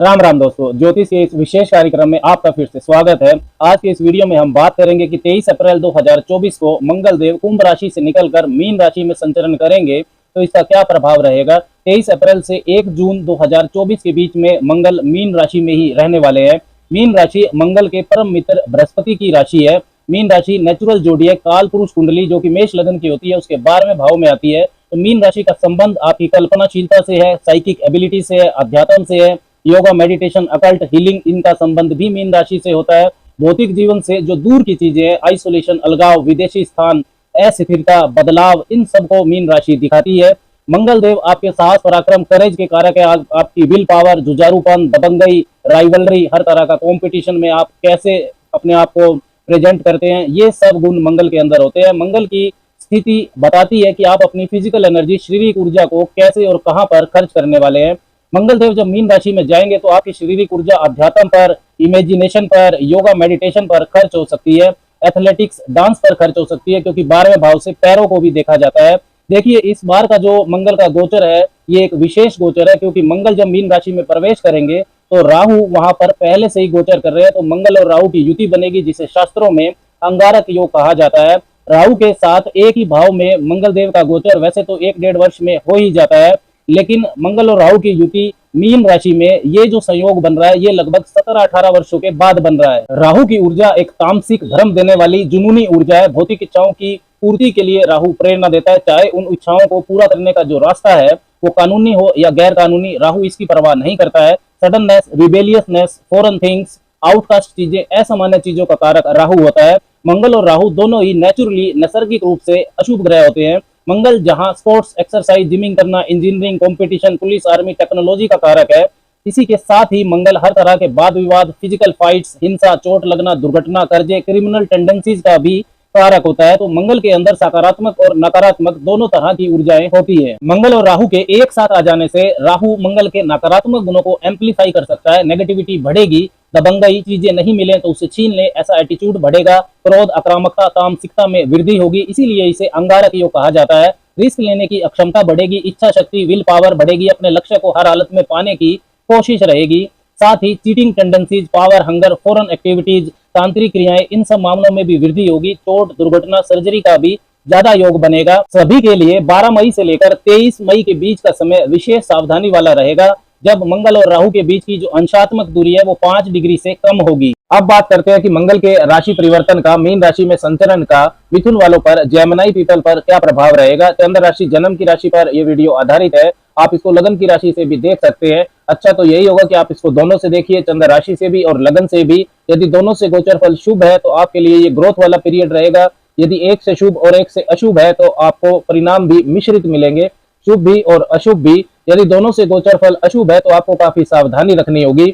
राम राम दोस्तों, ज्योतिष के इस विशेष कार्यक्रम में आपका फिर से स्वागत है। आज के इस वीडियो में हम बात करेंगे कि 23 अप्रैल 2024 को मंगल देव कुंभ राशि से निकलकर मीन राशि में संचरण करेंगे, तो इसका क्या प्रभाव रहेगा। 23 अप्रैल से 1 जून 2024 के बीच में मंगल मीन राशि में ही रहने वाले हैं। मीन राशि मंगल के परम मित्र बृहस्पति की राशि है। मीन राशि नेचुरल जोड़ी काल पुरुष कुंडली जो कि मेष लग्न की होती है उसके 12वें भाव में आती है। तो मीन राशि का संबंध आपकी कल्पनाशीलता से है, साइकिक एबिलिटी से है, अध्यात्म से है। योगा, मेडिटेशन, अकल्ट, हीलिंग, इनका संबंध भी मीन राशि से होता है। भौतिक जीवन से जो दूर की चीजें हैं, आइसोलेशन, अलगाव, विदेशी स्थान, अस्थिरता, बदलाव, इन सबको मीन राशि दिखाती है। मंगल देव आपके साहस, पराक्रम, करेज के कारक है। आपकी विल पावर, जुझारूपन, दबंगई, राइवलरी, हर तरह का कंपटीशन में आप कैसे अपने आप को प्रेजेंट करते हैं, ये सब गुण मंगल के अंदर होते हैं। मंगल की स्थिति बताती है कि आप अपनी फिजिकल एनर्जी, शारीरिक ऊर्जा को कैसे और कहां पर खर्च करने वाले हैं। मंगल देव जब मीन राशि में जाएंगे तो आपकी शारीरिक ऊर्जा अध्यात्म पर, इमेजिनेशन पर, योगा, मेडिटेशन पर खर्च हो सकती है। एथलेटिक्स, डांस पर खर्च हो सकती है, क्योंकि 12वें भाव से पैरों को भी देखा जाता है। देखिए, इस बार का जो मंगल का गोचर है ये एक विशेष गोचर है, क्योंकि मंगल जब मीन राशि में प्रवेश करेंगे तो राहु वहां पर पहले से ही गोचर कर रहे हैं। तो मंगल और राहु की युति बनेगी, जिसे शास्त्रों में अंगारक योग कहा जाता है। राहु के साथ एक ही भाव में मंगल देव का गोचर वैसे तो 1-1.5 वर्ष में हो ही जाता है, लेकिन मंगल और राहु की युति मीन राशि में ये जो संयोग बन रहा है ये लगभग 17-18 वर्षों के बाद बन रहा है। राहु की ऊर्जा एक तामसिक, भ्रम देने वाली, जुनूनी ऊर्जा है। भौतिक इच्छाओं की पूर्ति के लिए राहु प्रेरणा देता है, चाहे उन इच्छाओं को पूरा करने का जो रास्ता है वो कानूनी हो या गैर कानूनी, राहु इसकी परवाह नहीं करता है। Suddenness, rebelliousness, foreign things, outcast चीजें, असामान्य चीजों का कारक राहु होता है। मंगल और राहु दोनों ही नेचुरली, नैसर्गिक रूप से अशुभ ग्रह होते हैं। मंगल जहां स्पोर्ट्स, एक्सरसाइज, जिमिंग करना, engineering, competition, police, army, technology का कारक है, इसी के साथ ही मंगल हर तरह के वाद विवाद, फिजिकल फाइट्स, हिंसा, चोट लगना, दुर्घटना, कर्जे, क्रिमिनल टेंडेंसीज का भी कारक होता है। तो मंगल के अंदर सकारात्मक और नकारात्मक दोनों तरह की ऊर्जाएं होती है। मंगल और राहु के एक साथ आ जाने से राहु मंगल के नकारात्मक गुणों को एम्पलीफाई कर सकता है। नेगेटिविटी बढ़ेगी, दबंगई, चीजें नहीं मिले तो उसे छीन ले, ऐसा एटीट्यूड बढ़ेगा। क्रोध, आक्रामकता, तामसिकता में वृद्धि होगी, इसीलिए इसे अंगारक योग कहा जाता है। रिस्क लेने की अक्षमता बढ़ेगी, इच्छा शक्ति, विल पावर बढ़ेगी, अपने लक्ष्य को हर हालत में पाने की कोशिश रहेगी। साथ ही cheating tendencies, power hunger, foreign activities, तांत्रिक क्रियाएं, इन सब मामलों में भी वृद्धि होगी। चोट, दुर्घटना, सर्जरी का भी ज्यादा योग बनेगा। सभी के लिए 12 मई से लेकर 23 मई के बीच का समय विशेष सावधानी वाला रहेगा, जब मंगल और राहु के बीच की जो अंशात्मक दूरी है वो 5 डिग्री से कम होगी। अब बात करते हैं कि मंगल के राशि परिवर्तन का, मीन राशि में संचरण का मिथुन वालों पर, जेमिनी पीपल पर क्या प्रभाव रहेगा। चंद्र राशि, जन्म की राशि पर यह वीडियो आधारित है। आप इसको लगन की राशि से भी देख सकते हैं। अच्छा तो यही होगा कि आप इसको दोनों से देखिए, चंद्र राशि से भी और लगन से भी। यदि दोनों से गोचर फल शुभ है तो आपके लिए ये ग्रोथ वाला पीरियड रहेगा। यदि एक से शुभ और एक से अशुभ है तो आपको परिणाम भी मिश्रित मिलेंगे, शुभ भी और अशुभ भी। यदि दोनों से गोचर फल अशुभ है तो आपको काफी सावधानी रखनी होगी।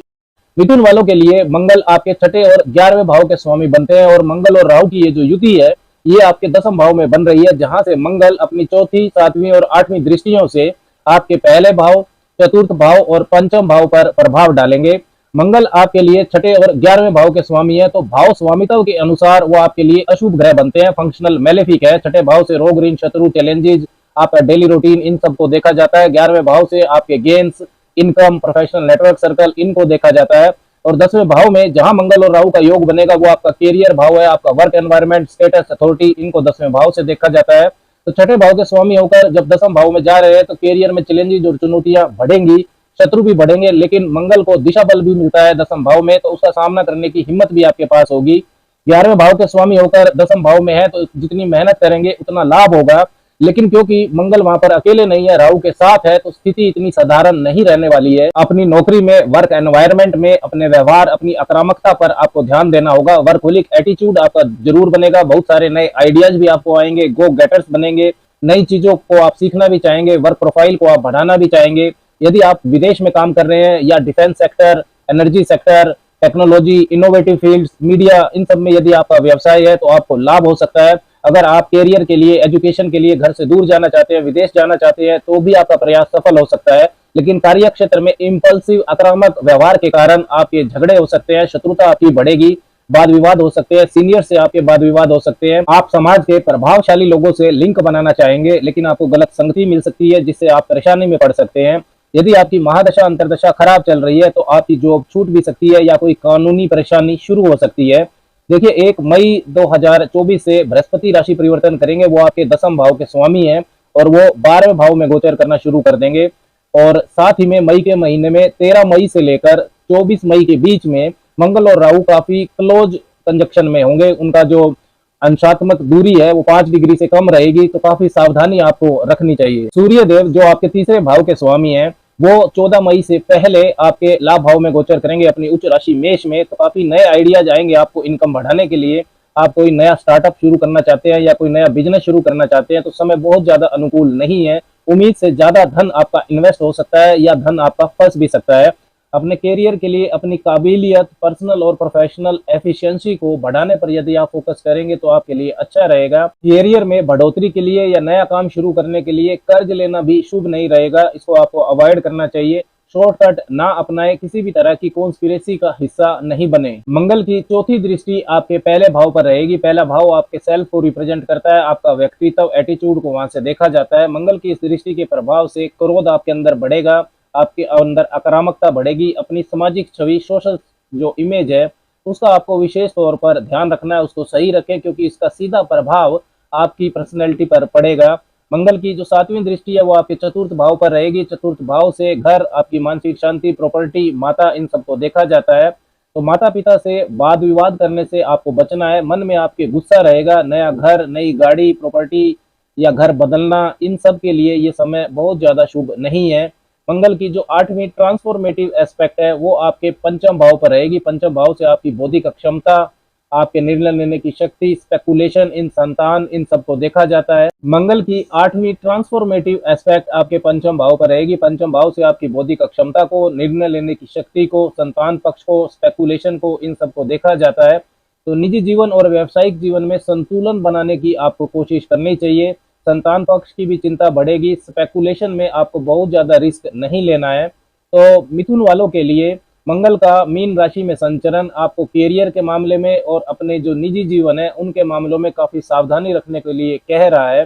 मिथुन वालों के लिए मंगल आपके 6ठे और 11वें भाव के स्वामी बनते हैं, और मंगल और राहु की ये जो युति है ये आपके 10वें भाव में बन रही है, जहां से मंगल अपनी 4th, 7वीं और 8वीं दृष्टियों से आपके पहले भाव, 4th भाव और 5वें भाव पर प्रभाव डालेंगे। मंगल आपके लिए 6ठे और 11वें भाव के स्वामी है, तो भाव स्वामित्व के अनुसार वो आपके लिए अशुभ ग्रह बनते हैं, फंक्शनल मेलेफिक है। 6ठे भाव से रोग, ऋण, शत्रु, चैलेंजेस, आपका डेली रूटीन, इन सबको देखा जाता है। 11वें भाव से आपके gains, income, professional network circle, इनको देखा जाता है। और 10वें भाव में जहां मंगल और राहु का योग बनेगा वो आपका कैरियर भाव है, आपका वर्क एनवायरनमेंट, स्टेटस, अथॉरिटी, इनको 10वें भाव से देखा जाता है। तो 6ठे भाव के स्वामी होकर जब 10वें भाव में जा रहे हैं तो कैरियर में चैलेंजेस और चुनौतियां बढ़ेंगी, शत्रु भी बढ़ेंगे, लेकिन मंगल को दिशा बल भी मिलता है 10वें भाव में, तो उसका सामना करने की हिम्मत भी आपके पास होगी। 11वें भाव के स्वामी होकर 10वें भाव में है तो जितनी मेहनत करेंगे उतना लाभ होगा, लेकिन क्योंकि मंगल वहां पर अकेले नहीं है, राहु के साथ है, तो स्थिति इतनी साधारण नहीं रहने वाली है। अपनी नौकरी में, वर्क एनवायरनमेंट में, अपने व्यवहार, अपनी आक्रामकता पर आपको ध्यान देना होगा। वर्कहोलिक एटीट्यूड आपका जरूर बनेगा, बहुत सारे नए आइडियाज भी आपको आएंगे, गो गेटर्स बनेंगे, नई चीजों को आप सीखना भी चाहेंगे, वर्क प्रोफाइल को आप बढ़ाना भी चाहेंगे। यदि आप विदेश में काम कर रहे हैं या defence sector, energy sector, technology, innovative fields, media, इन सब में यदि आपका व्यवसाय है तो आपको लाभ हो सकता है। अगर आप कैरियर के लिए, एजुकेशन के लिए घर से दूर जाना चाहते हैं, विदेश जाना चाहते हैं, तो भी आपका प्रयास सफल हो सकता है। लेकिन कार्य क्षेत्र में इम्पल्सिव, आक्रामक व्यवहार के कारण आपके झगड़े हो सकते हैं, शत्रुता आपकी बढ़ेगी, वाद विवाद हो सकते हैं, सीनियर से आपके वाद विवाद हो सकते हैं। आप समाज के प्रभावशाली लोगों से लिंक बनाना चाहेंगे, लेकिन आपको गलत संगति मिल सकती है जिससे आप परेशानी में पड़ सकते हैं। यदि आपकी महादशा अंतरदशा खराब चल रही है तो आपकी जॉब छूट भी सकती है या कोई कानूनी परेशानी शुरू हो सकती है। देखिए 1 मई 2024 से बृहस्पति राशि परिवर्तन करेंगे, वो आपके दसम भाव के स्वामी हैं और वो 12वें भाव में गोचर करना शुरू कर देंगे। और साथ ही में मई के महीने में 13 मई से लेकर 24 मई के बीच में मंगल और राहु काफी क्लोज कंजक्शन में होंगे। उनका जो अंशात्मक दूरी है वो 5 डिग्री से कम रहेगी, तो काफी सावधानी आपको रखनी चाहिए। सूर्य देव जो आपके तीसरे भाव के स्वामी हैं वो 14 मई से पहले आपके लाभ भाव में गोचर करेंगे अपनी उच्च राशि मेष में। तो काफी नए आइडियाज आएंगे आपको इनकम बढ़ाने के लिए। आप कोई नया स्टार्टअप शुरू करना चाहते हैं या कोई नया बिजनेस शुरू करना चाहते हैं तो समय बहुत ज्यादा अनुकूल नहीं है। उम्मीद से ज्यादा धन आपका इन्वेस्ट हो सकता है या धन आपका फंस भी सकता है। अपने करियर के लिए अपनी काबिलियत, पर्सनल और प्रोफेशनल एफिशिएंसी को बढ़ाने पर यदि आप फोकस करेंगे तो आपके लिए अच्छा रहेगा। करियर में बढ़ोतरी के लिए या नया काम शुरू करने के लिए कर्ज लेना भी शुभ नहीं रहेगा, इसको आपको अवॉइड करना चाहिए। शॉर्टकट ना अपनाए, किसी भी तरह की कॉन्स्पिरेसी का हिस्सा नहीं बने। मंगल की चौथी दृष्टि आपके पहले भाव पर रहेगी। पहला भाव आपके सेल्फ को रिप्रेजेंट करता है, आपका व्यक्तित्व, एटीट्यूड को वहां से देखा जाता है। मंगल की इस दृष्टि के प्रभाव से क्रोध आपके अंदर बढ़ेगा, आपके अंदर आक्रामकता बढ़ेगी। अपनी सामाजिक छवि, सोशल जो इमेज है उसका आपको विशेष तौर पर ध्यान रखना है, उसको सही रखें क्योंकि इसका सीधा प्रभाव आपकी पर्सनैलिटी पर पड़ेगा। मंगल की जो 7वीं दृष्टि है वो आपके चतुर्थ भाव पर रहेगी। चतुर्थ भाव से घर, आपकी मानसिक शांति, प्रॉपर्टी, माता, इन सबको देखा जाता है। तो माता पिता से वाद विवाद करने से आपको बचना है। मन में आपके गुस्सा रहेगा। नया घर, नई गाड़ी, प्रॉपर्टी या घर बदलना, इन सब के लिए ये समय बहुत ज्यादा शुभ नहीं है। मंगल की जो 8वीं ट्रांसफॉर्मेटिव एस्पेक्ट है वो आपके पंचम भाव पर रहेगी। पंचम भाव से आपकी बौद्धिक क्षमता, आपके निर्णय लेने की शक्ति, स्पेकुलेशन इन संतान, इन सबको देखा जाता है। मंगल की 8वीं ट्रांसफॉर्मेटिव एस्पेक्ट आपके पंचम भाव पर रहेगी। पंचम भाव से आपकी बौद्धिक क्षमता को, निर्णय लेने की शक्ति को, संतान पक्ष को, स्पेकुलेशन को, इन सबको देखा जाता है। तो निजी जीवन और व्यावसायिक जीवन में संतुलन बनाने की आपको कोशिश करनी चाहिए। संतान पक्ष की भी चिंता बढ़ेगी। स्पेकुलेशन में आपको बहुत ज्यादा रिस्क नहीं लेना है। तो मिथुन वालों के लिए मंगल का मीन राशि में संचरण आपको कैरियर के मामले में और अपने जो निजी जीवन है उनके मामलों में काफी सावधानी रखने के लिए कह रहा है।